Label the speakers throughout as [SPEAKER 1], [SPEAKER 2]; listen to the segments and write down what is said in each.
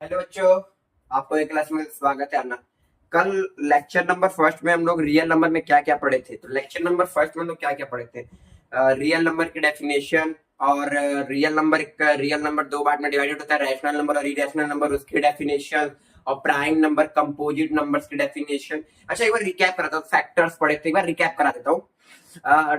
[SPEAKER 1] Hello बच्चों, आपको एक क्लास में स्वागत है। आना कल लेक्चर नंबर फर्स्ट में हम लोग रियल नंबर में क्या क्या पढ़े थे। तो लेक्चर नंबर फर्स्ट में हम लोग क्या क्या पढ़े थे, रियल नंबर की डेफिनेशन। और रियल नंबर दो पार्ट में डिवाइडेड होता है, रैशनल नंबर और इरेशनल नंबर, उसकी डेफिनेशन। और प्राइम नंबर, कंपोजिट नंबर्स की डेफिनेशन। अच्छा, एक बार रिकैप कराता हूँ, फैक्टर्स पढ़े थे, एक बार रिकैप करा देता हूँ।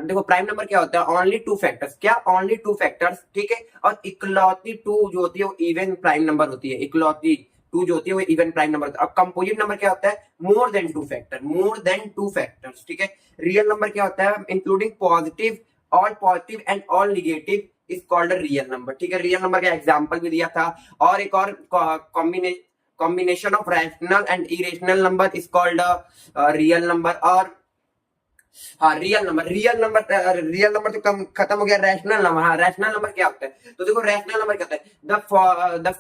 [SPEAKER 1] देखो, प्राइम नंबर क्या होता है? Only two factors. क्या? ओनली टू फैक्टर्स, ठीक है। और इकलौती टू जो होती है वो इवन प्राइम नंबर होती है। इकलौती टू जो होती है वो इवन प्राइम नंबर होता है। और कंपोजिट नंबर क्या होता है? More than two factor, more than two factors, ठीक है। रियल नंबर क्या होता है? Including positive, all positive and all negative is called real number, ठीक है। रियल नंबर का एग्जांपल भी दिया था। और एक और combination of rational and irrational number is called real number. और हाँ, रियल नंबर तो कम खत्म हो गया। रैशनल नंबर, हाँ, रैशनल नंबर क्या होता है? तो देखो, रैशनल नंबर क्या होता है? The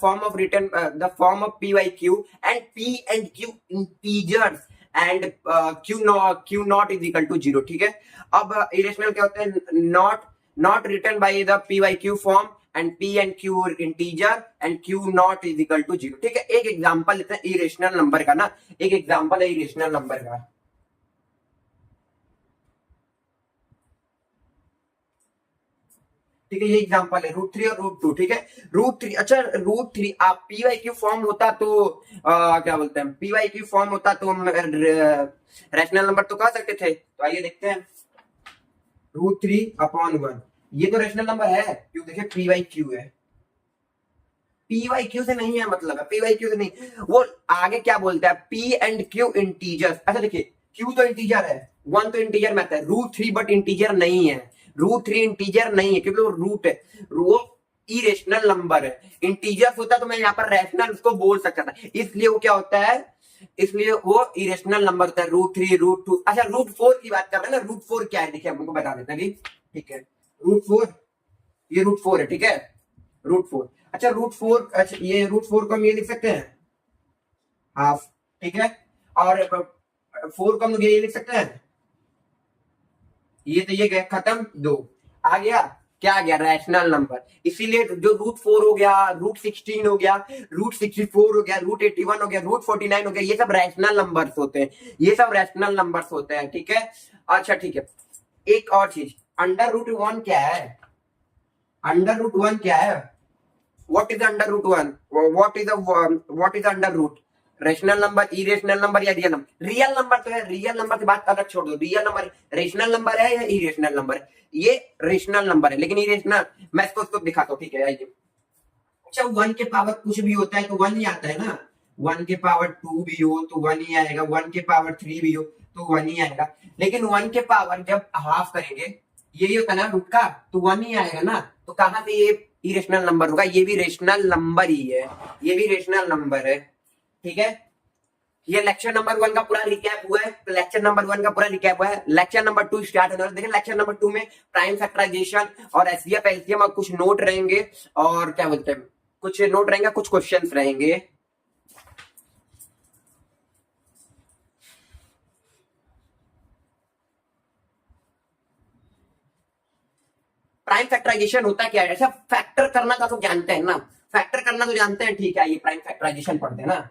[SPEAKER 1] form of p by q and p and q integers and q not is equal to zero, ठीक है। अब इरेशनल क्या होता है? Not written by the p by q form and p and q integer and q not is equal to zero, ठीक है। एक example लेते हैं इरेशनल नंबर का ना, एक एग्जांपल है इरेशनल नंबर का। ठीक है, ये एग्जांपल है रूट थ्री और रूट टू, ठीक है। रूट थ्री, अच्छा, रूट थ्री आप पी वाई क्यू फॉर्म होता तो क्या बोलते हैं, पी वाई क्यू फॉर्म होता तो हम रैशनल नंबर तो कह सकते थे। तो आइए देखते हैं, रूट थ्री अपॉन वन, ये तो रैशनल नंबर है, क्यों? देखिए, पी वाई क्यू है, पी वाई क्यू से नहीं है, मतलब है पी वाई क्यू से नहीं। वो आगे क्या बोलता है? P and q integers. अच्छा देखिए, क्यू तो इंटीजर है, वन तो इंटीजर में आता है, रूट थ्री बट इंटीजर नहीं है। रूट थ्री इंटीजर नहीं है क्योंकि वो रूट है, वो इरेशनल नंबर है। इंटीजर होता तो मैं यहाँ पर रैशनल उसको बोल सकता था, इसलिए वो क्या होता है, इसलिए वो इरेशनल नंबर होता है। रूट थ्री, रूट टू, अच्छा रूट फोर की बात कर रहे हैं ना। रूट फोर क्या है, देखिए हमको बता देते हैं, ठीक है। रूट फोर, ये रूट फोर है, ठीक है, रूट फोर। अच्छा, रूट फोर, अच्छा ये रूट फोर को हम ये लिख सकते हैं हाफ, ठीक है। और फोर को हम लोग ये लिख सकते हैं, ये तो ये गया खत्म, दो आ गया। क्या आ गया? Rational number. इसीलिए जो रूट फोर हो गया, रूट सिक्सटीन हो गया, रूट सिक्सटी फोर हो गया, रूट एट्टी वन हो गया, रूट फोर्टी नाइन हो गया, ये सब रैशनल नंबर्स होते हैं, ये सब रैशनल नंबर्स होते हैं, ठीक है। अच्छा ठीक है, एक और चीज, अंडर रूट वन क्या है? अंडर रूट वन क्या है? What is under root one? What is under root? Rational number, irrational number या रियल नंबर? रियल नंबर तो है, रियल नंबर की बात अलग छोड़ दो। रियल नंबर रेशनल नंबर है या इरेशनल नंबर है? ये रेशनल नंबर है, लेकिन इरेशनल, मैं इसको उसको दिखाता हूँ, ठीक है, आइए। अच्छा, वन के पावर कुछ भी होता है तो वन ही आता है ना। वन के पावर टू भी हो तो वन ही आएगा, वन के पावर थ्री भी हो तो वन ही आएगा। लेकिन वन के पावर जब हाफ करेंगे, यही होता है ना रूट का, तो वन ही आएगा ना। तो कहां से ये इरेशनल नंबर होगा? ये भी रेशनल नंबर ही है, ये भी रेशनल नंबर है, ठीक है। ये लेक्चर नंबर वन का पूरा रिकैप हुआ है, लेक्चर नंबर वन का पूरा रिकैप हुआ है। लेक्चर नंबर टू स्टार्ट होने वाला है। देखिए, लेक्चर नंबर टू में प्राइम फैक्टराइजेशन और एचसीएफ एलसीएम और कुछ नोट रहेंगे, और क्या बोलते हैं, कुछ नोट रहेंगे, कुछ क्वेश्चंस रहेंगे। प्राइम फैक्टराइजेशन होता क्या है? ऐसा फैक्टर करना का तो जानते हैं ना, फैक्टर करना तो जानते हैं, ठीक है। ये प्राइम फैक्टराइजेशन पढ़ते हैं ना।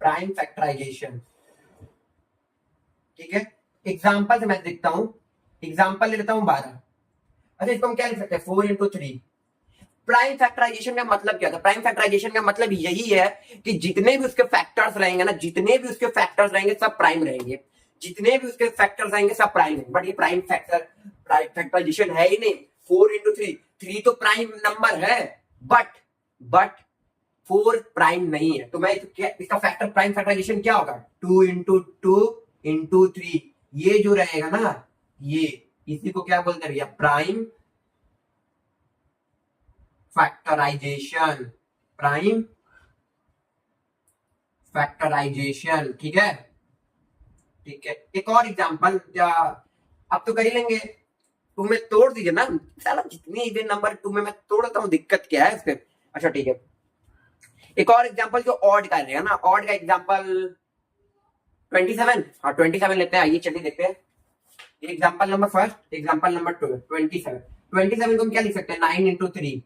[SPEAKER 1] प्राइम फैक्टराइजेशन, ठीक है। एग्जाम्पल से मैं देखता हूं, एग्जाम्पल ले लेता हूं 12। अच्छा, इसको हम क्या लिख सकते हैं? 4 into 3। प्राइम फैक्टराइजेशन का मतलब क्या था? प्राइम फैक्टराइजेशन का मतलब यही है कि जितने भी उसके फैक्टर्स रहेंगे ना, जितने भी उसके फैक्टर्स रहेंगे सब प्राइम रहेंगे, जितने भी उसके फैक्टर्स रहेंगे सब प्राइम है। बट ये प्राइम फैक्टराइजेशन है ही नहीं। 4 into 3, 3 तो प्राइम नंबर है, बट बट 4 प्राइम नहीं है। तो मैं इसका फैक्टर, प्राइम फैक्टराइजेशन क्या होगा? 2 into 2 into 3, ये जो रहेगा ना, ये इसी को क्या बोलते हैं भैया? प्राइम फैक्टराइजेशन, प्राइम फैक्टराइजेशन, ठीक है, ठीक है। एक और एग्जांपल, अब तो कर ही लेंगे। टू में तोड़ दीजिए ना, साला जितने इवन नंबर टू में मैं तोड़ता हूँ, दिक्कत क्या है इसके? अच्छा ठीक है, एक और एग्जांपल जो ऑड का रहेगा ना, ऑड का एग्जांपल 27, हाँ 27 लेते हैं, आइए चलिए देखते हैं। Example number first, example number two, 27। 27 को हम क्या लिख सकते हैं, 9 into 3।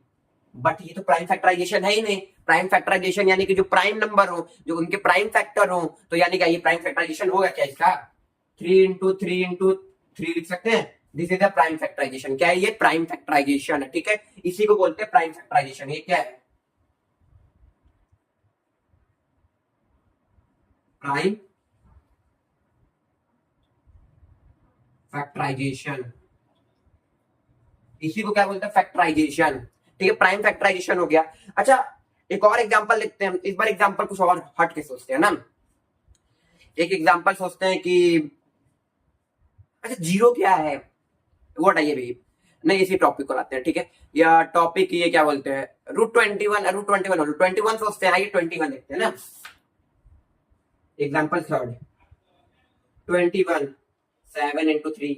[SPEAKER 1] बट ये तो प्राइम फैक्टराइजेशन है ही नहीं। प्राइम फैक्टराइजेशन यानी कि जो प्राइम नंबर हो, जो उनके प्राइम फैक्टर हो, तो यानी कि ये प्राइम फैक्टराइजेशन होगा क्या इसका? 3 into 3 into 3 लिख सकते हैं। This is the prime factorization. क्या है ये? प्राइम फैक्टराइजेशन है, ठीक है। इसी को बोलते हैं प्राइम फैक्टराइजेशन। ये क्या है? Prime factorization. इसी को क्या बोलते हैं? फैक्टराइजेशन। ठीक है, प्राइम फैक्टराइजेशन हो गया। अच्छा, एक और एग्जांपल लिखते हैं। इस बार एग्जांपल कुछ और हट के सोचते हैं ना। एक एग्जांपल सोचते हैं कि अच्छा जीरो क्या है, वो हटाइए भाई। नहीं, इसी टॉपिक को लाते हैं, ठीक है। या टॉपिक ये क्या बोलते हैं, √21, √21 सोचते हैं। आइए 21 लिखते हैं ना। Example third, 21, 7 into 3।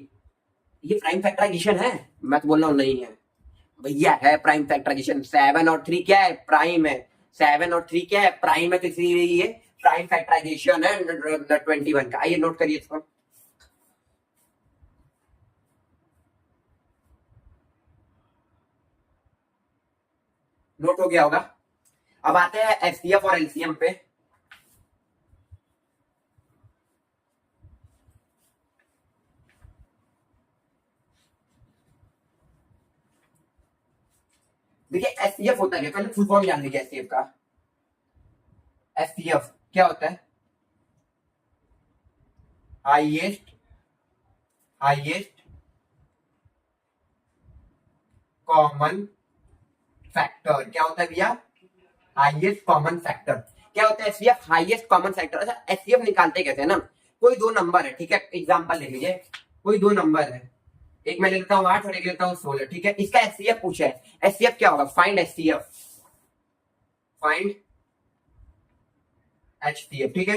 [SPEAKER 1] ये प्राइम फैक्टराइजेशन है? मैं तो बोल रहा हूँ नहीं है भैया, है प्राइम फैक्टराइजेशन। 7 और 3 क्या है? प्राइम है। 7 और 3 क्या है? प्राइम है, तो इसलिए ये प्राइम फैक्टराइजेशन है 21 का। आइए नोट करिए इसको। नोट हो गया होगा। अब आते हैं एचसीएफ और एलसीएम पे। देखिए एचसीएफ होता है क्या, पहले फुल फॉर्म जान लीजिए एचसीएफ का। एचसीएफ क्या होता है? Highest highest common factor. क्या होता है भैया? Highest common factor. क्या होता है एचसीएफ? Highest common factor. अच्छा, एचसीएफ निकालते कैसे है ना, कोई दो नंबर है, ठीक है। एग्जांपल ले लीजिए, कोई दो नंबर है, एक मैं लेता हूँ 8 और एक लेता हूँ 16, ठीक है। इसका एचसीएफ पूछा है। एचसीएफ क्या होगा? फाइंड एचसीएफ, फाइंड एचसीएफ, ठीक है।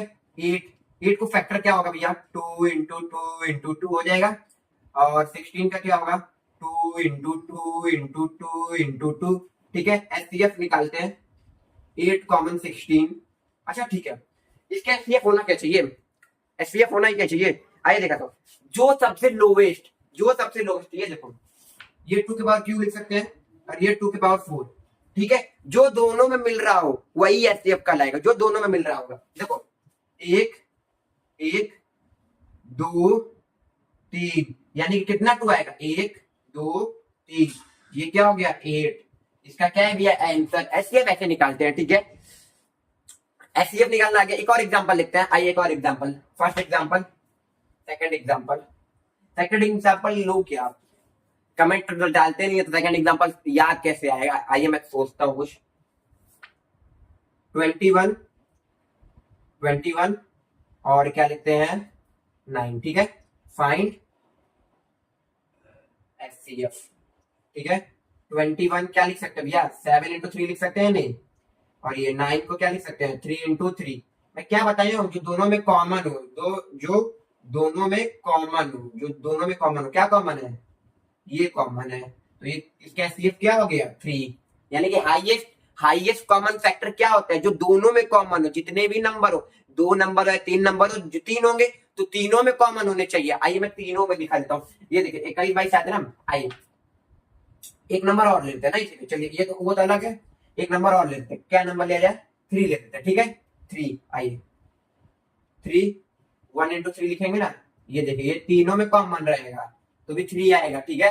[SPEAKER 1] 8 को फैक्टर क्या होगा भैया? 2 into 2 into 2 हो जाएगा। और 16 का क्या होगा? 2 into 2 into 2 into 2, ठीक है। एचसीएफ निकालते हैं। 8 कॉमन 16। अच्छा ठीक है, इसका एचसीएफ होना क्या चाहिए? एचसीएफ होना ही क्या चाहिए? आइए देखा तो, जो सबसे लोवेस्ट, जो सबसे लोवेस्ट, ये देखो, ये 2 के पावर क्यू लिख सकते हैं और ये 2 के पावर 4, ठीक है। जो दोनों में मिल रहा हो वही एचसीएफ कहलाएगा, जो दोनों में मिल रहा होगा। देखो, एक एक 2 3, यानी कि कितना 2 आएगा? 1 2 3, ये क्या हो गया? 8। इसका क्या है भैया? आंसर। एचसीएफ ऐसे निकालते हैं, ठीक है। एचसीएफ निकालना आ गया। एक और एग्जांपल लिखते हैं। आइए एक और example, first example, second example. Second example लो क्या आप कमेंट डालते नहीं है, तो सेकंड एग्जांपल याद कैसे आएगा? आइए मैं सोचता हूँ कुछ। 21 21 और क्या लिखते हैं? 9, ठीक है। फाइंड एचसीएफ, ठीक है। 21 क्या लिख सकते हैं भैया? 7 into 3 लिख सकते हैं नहीं। और ये 9 को क्या लिख सकते हैं? 3 into 3। मैं क्या बताया हूँ, जो दोनों में कॉमन हो, जो दोनों में कॉमन हो, जो दोनों में कॉमन हो। क्या कॉमन है? ये कॉमन है, तो ये इसका एचसीएफ क्या हो गया? 3। यानी कि हाईएस्ट हाईएस्ट कॉमन फैक्टर क्या होता है? जो दोनों में कॉमन हो, जितने भी नंबर हो, 2 नंबर हो, 3 नंबर हो, जो 3 होंगे तो तीनों में कॉमन होने चाहिए। आइए मैं तीनों में दिखा देता हूँ। ये देखिए 21 22 आते हैं ना। आइए एक नंबर और लेते हैं ना इसी में। चलिए, ये तो वो तो अलग है, एक नंबर और लेते हैं। क्या नंबर लिया जाए? 3 ले लेते हैं, ठीक है। 3, आइए 3, 1 into 3 लिखेंगे ना। ये देखिए, ये तीनों में कॉमन रहेगा तो भी 3 आएगा, ठीक है।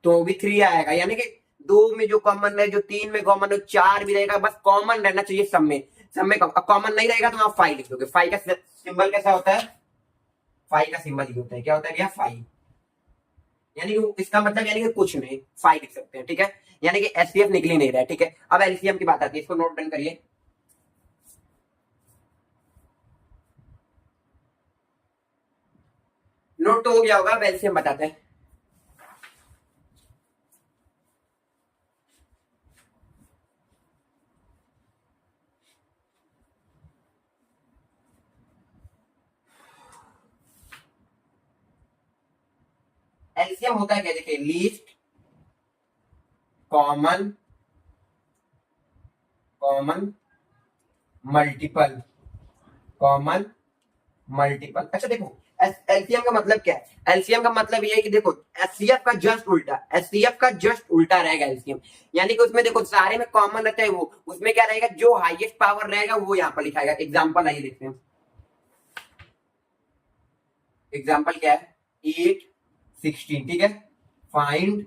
[SPEAKER 1] तो भी 3 आएगा, यानी कि 2 में जो कॉमन है, जो 3 में कॉमन है, 4 भी रहेगा, बस कॉमन रहना चाहिए सब में। सब में कॉमन नहीं रहेगा तो आप 5 लिख दोगे। 5 का सिंबल कैसा होता है? 5 का सिंबल ये होता है। क्या होता है भैया? 5। यानी कि इसका मतलब यानी कि कुछ नहीं, 5 लिख सकते हैं, ठीक है। यानी कि एचसीएफ निकल ही नहीं रहा है, ठीक है। अब एलसीएम की बात आती है, इसको नोट डाउन करिए। नोट तो हो गया होगा, अब एलसीएम बताते हैं। एलसीएम होता है क्या? देखिए, least common common multiple, common multiple. अच्छा देखो, एलसीएम का मतलब क्या है? एलसीएम का मतलब ये है कि देखो एचसीएफ का जस्ट उल्टा, एचसीएफ का जस्ट उल्टा रहेगा एलसीएम। यानी कि उसमें देखो सारे में कॉमन रहता है, वो उसमें क्या रहेगा, जो हाईएस्ट पावर रहेगा वो यहाँ पर लिखाएगा। एग्जाम्पल आइए देखते हैं। एग्जाम्पल क्या है, 8 16, ठीक है। फाइंड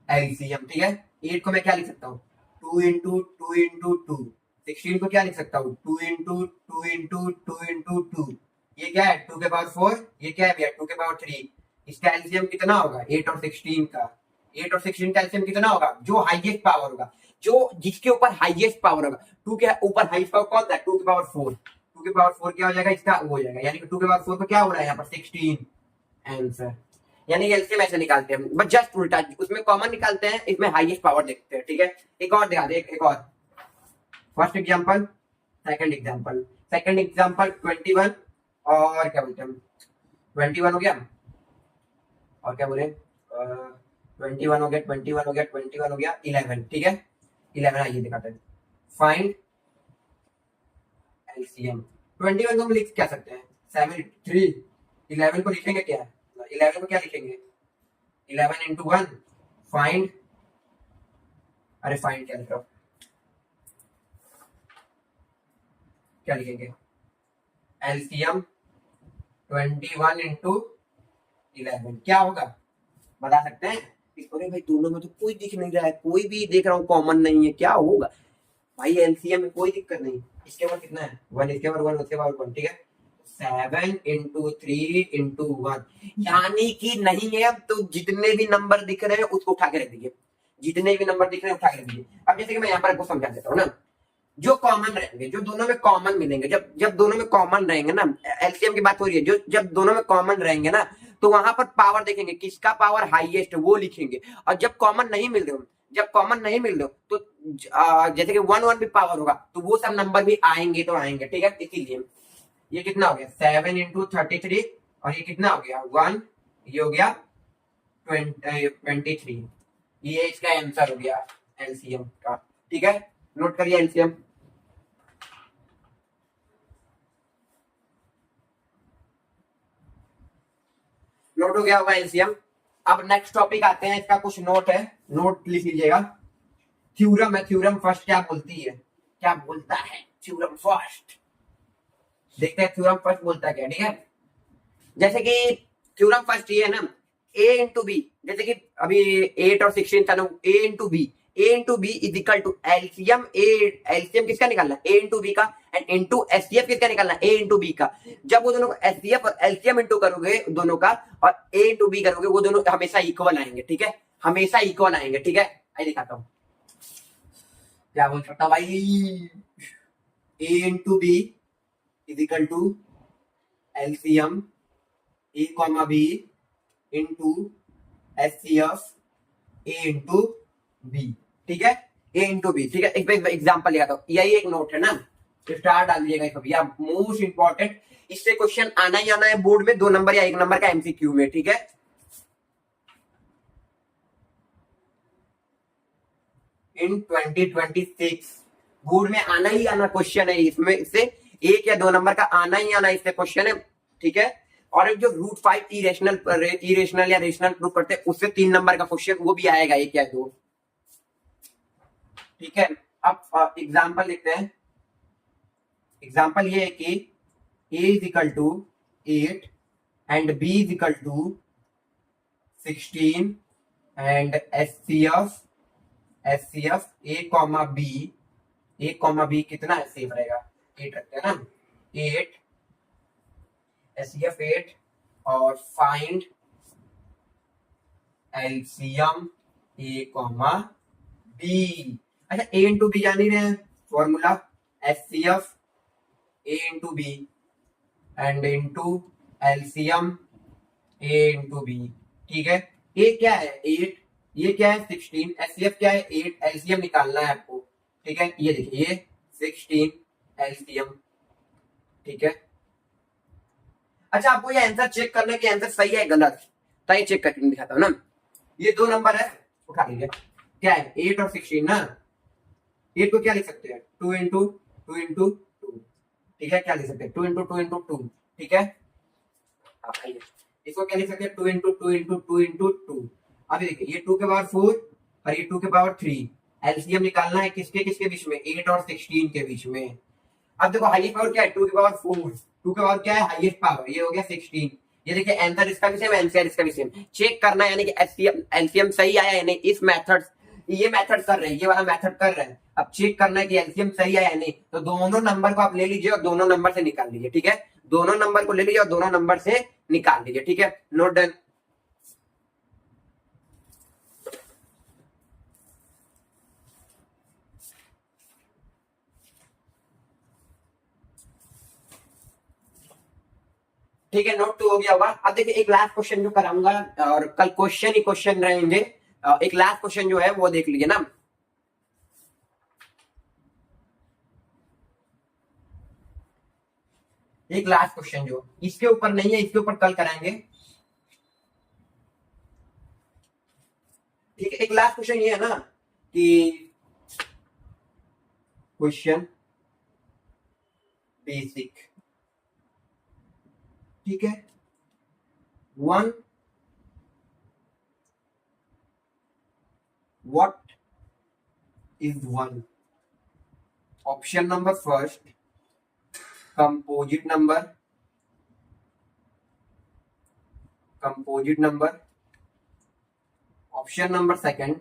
[SPEAKER 1] एलसीएम, ठीक है। 8 को मैं क्या लिख सकता हूँ, 2 × 2 × 2। 16 को क्या लिख सकता हूँ, 2 × 2 × 2 × 2। ये क्या है, 2⁴। ये क्या है भैया, 2⁴। इसका एलसीएम कितना होगा, 8 और 16 का। 8 और 16 का एलसीएम कितना होगा, जो हाईएस्ट पावर होगा, जो जिसके ऊपर हाईएस्ट पावर होगा। 2 के ऊपर हाईएस्ट पावर कौन था, 2⁴। 2⁴ क्या हो जाएगा इसका, वो हो जाएगा। यानी कि 2⁴ को क्या हो रहा है यहाँ पर, 16 आंसर। यानी कि एलसीएम ऐसे निकालते हैं, बस जस्ट उल्टा, उसमें कॉमन निकालते हैं, इसमें हाईएस्ट पावर देखते हैं, ठीक है। एक और दिखा दे, एक और। First example, second example. Second example 21 और क्या बोलते हैं, 21 हो गया, और क्या बोले, 21 हो गया, 21 हो गया, 21 हो गया, 11, ठीक है। 11 आइए दिखाते हैं। Find LCM. 21 को हम लिख क्या सकते हैं, 73। 11 को लिखेंगे क्या, 11 को क्या लिखेंगे, 11 × 1। फाइंड, अरे फाइंड क्या लिख रहा हूं, क्या लिखेंगे, एलसीएम 21 × 11 क्या होगा, बता सकते हैं। अरे भाई दोनों में तो कोई दिख नहीं रहा है, कोई भी देख रहा हूँ कॉमन नहीं है, क्या होगा भाई, एलसीएम में कोई दिक्कत नहीं। इसके बाद कितना है, 1, इसके बाद 1, उसके बाद 1, ठीक है। 7 × 3 × 1, यानी कि नहीं है, अब तो जितने भी नंबर दिख रहे हैं उसको उठा के रख दीजिए, जितने भी नंबर दिख रहे हैं उठा के रख दीजिए। अब जैसे कि मैं यहाँ पर आपको समझा देता हूँ ना, जो कॉमन रहेंगे, जो दोनों में कॉमन मिलेंगे, जब जब दोनों में कॉमन रहेंगे ना, एलसीएम की बात हो रही है, जो जब दोनों में कॉमन रहेंगे ना, तो वहां पर पावर देखेंगे, किसका पावर हाईएस्ट वो लिखेंगे। और जब कॉमन नहीं मिल रहे हो, जब कॉमन नहीं मिल रहे हो, तो जैसे कि 1 1 भी पावर होगा, तो वो सब नंबर भी आएंगे, तो आएंगे, ठीक है। इसीलिए ये कितना हो गया, 7 × 33, और ये कितना हो गया 1, ये हो गया 23। ये इसका आंसर हो गया एलसीएम का, ठीक है। नोट करिए एलसीएम। नोट हो गया होगा एलसीएम। अब नेक्स्ट टॉपिक आते हैं, इसका कुछ नोट है, नोट लिख लीजिएगा। थ्योरम है, थ्योरम फर्स्ट क्या बोलती है, क्या बोलता है थ्योरम फर्स्ट, देखते हैं थ्योरम फर्स्ट बोलता है क्या, ठीक है। जैसे कि थ्योरम फर्स्ट ये है ना, a × b, जैसे कि अभी 8 और 16 था ना, a × b, a × b is equal to LCM. LCM किसका निकालना है, a × b का, एंड इनटू एचसीएफ किसका निकालना है, a × b का। जब वो दोनों एचसीएफ और एलसीएम इंटू करोगे दोनों का, और a × b करोगे, वो दोनों हमेशा इक्वल आएंगे, ठीक है, हमेशा इक्वल आएंगे, ठीक है। आइए दिखाता हूँ क्या बोल सकता भाई, a × b is equal to LCM a, b into HCF a × b, ठीक है, a × b, ठीक है। एक एग्जांपल लिया था, यही एक नोट है ना, स्टार डाल दीजिएगा भैया, मोस्ट इंपॉर्टेंट, इससे क्वेश्चन आना ही आना है बोर्ड में, 2 नंबर या 1 नंबर का एमसीक्यू में, ठीक है। इन 2026 बोर्ड में आना ही आना क्वेश्चन है, इसमें इससे 1 या 2 नंबर का आना ही आना इससे क्वेश्चन है, ठीक है। और एक जो √5 इरेशनल या रेशनल प्रूफ करते हैं, उससे 3 नंबर का क्वेश्चन वो भी आएगा, 1 या 2, ठीक है। अब एग्जाम्पल देखते हैं। एग्जाम्पल ये है कि a is equal to 8 and b is equal to 16 and HCF a, b कितना है, सेफ रहेगा, 8 रखते हैं ना, 8 एचसीएफ 8, और फाइंड एलसीएम a, b। अच्छा a × b जान ही रहे हैं formula, HCF a × b and into LCM a × b, ठीक है। a क्या है 8, ये क्या है 16, एचसीएफ क्या है 8, एलसीएम निकालना है आपको, ठीक है। ये देखिए ये 16 एलसीएम, ठीक है। अच्छा आपको ये आंसर चेक करना है कि आंसर सही है गलत, तो ये चेक करके दिखाता हूँ ना। ये 2 नंबर है, उठा लीजिए, क्या है 8 और 16 ना। 8 को क्या लिख सकते हैं, 2 × 2 × 2, ठीक है, क्या लिख सकते हैं, 2 × 2 × 2, ठीक है। अब आइए इसको क्या लिख सकते हैं, 2 × 2 × 2 × 2। अभी देखिए ये 2⁴ और ये 2⁴, एलसीएम निकालना है किसके किसके बीच में, 8 और 16 के बीच में। अब देखो हाईएस्ट पावर क्या है, 2⁴, 2 क्या है हाईएस्ट पावर, ये हो गया 16। ये देखिए आंसर इसका भी सेम, आंसर इसका भी सेम। चेक करना है यानी कि एलसीएम सही आया या नहीं। इस मेथड, ये मेथड कर रहे हैं, ये वाला मेथड कर रहे हैं। अब चेक करना है कि एलसीएम सही आया या नहीं, तो दोनों नंबर को आप ले लीजिए और दोनों नंबर से निकाल लीजिए, ठीक है। दोनों नंबर को ले लीजिए और दोनों नंबर से निकाल लीजिए, ठीक है। Note done. ठीक है, नोट 2 हो गया होगा। अब देखिए एक लास्ट क्वेश्चन जो कराऊंगा, और कल क्वेश्चन ही क्वेश्चन रहेंगे। एक लास्ट क्वेश्चन जो है वो देख लीजिए ना। एक लास्ट क्वेश्चन जो इसके ऊपर नहीं है, इसके ऊपर कल कराएंगे, ठीक है। एक लास्ट क्वेश्चन ये है ना कि क्वेश्चन बेसिक, ठीक है। 1, what is 1? Option number first composite number, option number second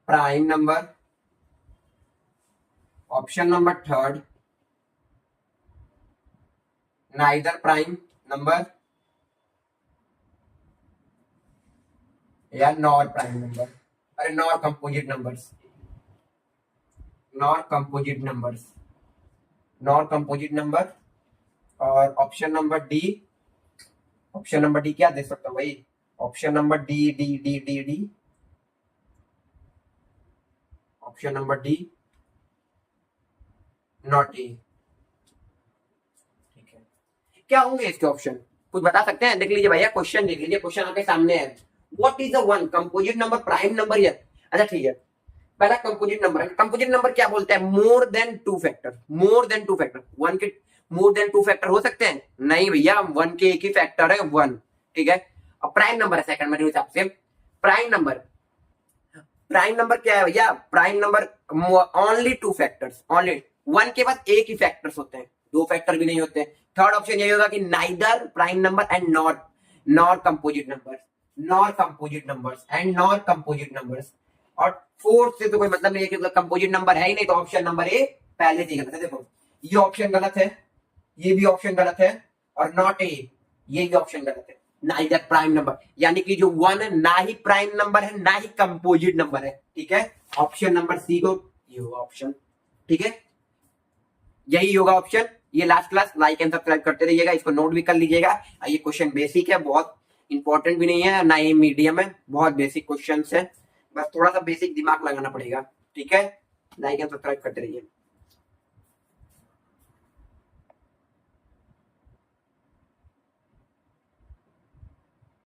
[SPEAKER 1] prime number, option number third neither prime number या नॉर प्राइम नंबर, अरे nor composite numbers, nor composite number. और option number D, क्या दे सकता हूँ भाई, option number D D D D D, option number D not a, ठीक है। क्या होंगे इसके ऑप्शन, कुछ बता सकते हैं? देख लीजिए भैया, क्वेश्चन देख लीजिए, क्वेश्चन आपके सामने है। What is the 1? Composite number, prime number या, अच्छा ठीक है, पहला कंपोजिट नंबर है। कंपोजिट नंबर क्या बोलते हैं, more than 2 factor, more than 2 factor. 1 के मोर देन 2 फैक्टर हो सकते हैं? नहीं भैया, 1 के एक ही फैक्टर है 1, ठीक है। और प्राइम नंबर है सेकंड मेरे हिसाब से। प्राइम नंबर क्या है भैया, prime number only 2 factors, only 1 के बाद एक ही फैक्टर्स होते हैं, 2 फैक्टर भी नहीं होते। थर्ड ऑप्शन यही होगा कि neither prime number and nor composite numbers, nor composite numbers. और फोर्थ से तो कोई मतलब नहीं है, क्योंकि कंपोजिट नंबर है ही नहीं, तो ऑप्शन नंबर ए पहले से गलत है। देखो ये ऑप्शन गलत है, ये भी ऑप्शन गलत है, और नॉट ए ये भी ऑप्शन गलत है। नाइदर प्राइम नंबर, यानी कि जो 1 है ना ही प्राइम नंबर है ना ही कंपोजिट नंबर है, ठीक है। ऑप्शन नंबर सी को ये होगा ऑप्शन, ठीक है, यही होगा ऑप्शन। ये last class like and subscribe करते रहिएगा, इसको नोट भी कर लीजिएगा। ये क्वेश्चन बेसिक है, बहुत इंपॉर्टेंट भी नहीं है ना ही मीडियम है, बहुत बेसिक क्वेश्चन है, बस थोड़ा सा बेसिक दिमाग लगाना पड़ेगा, ठीक है। लाइक एंड सब्सक्राइब करते रहिए।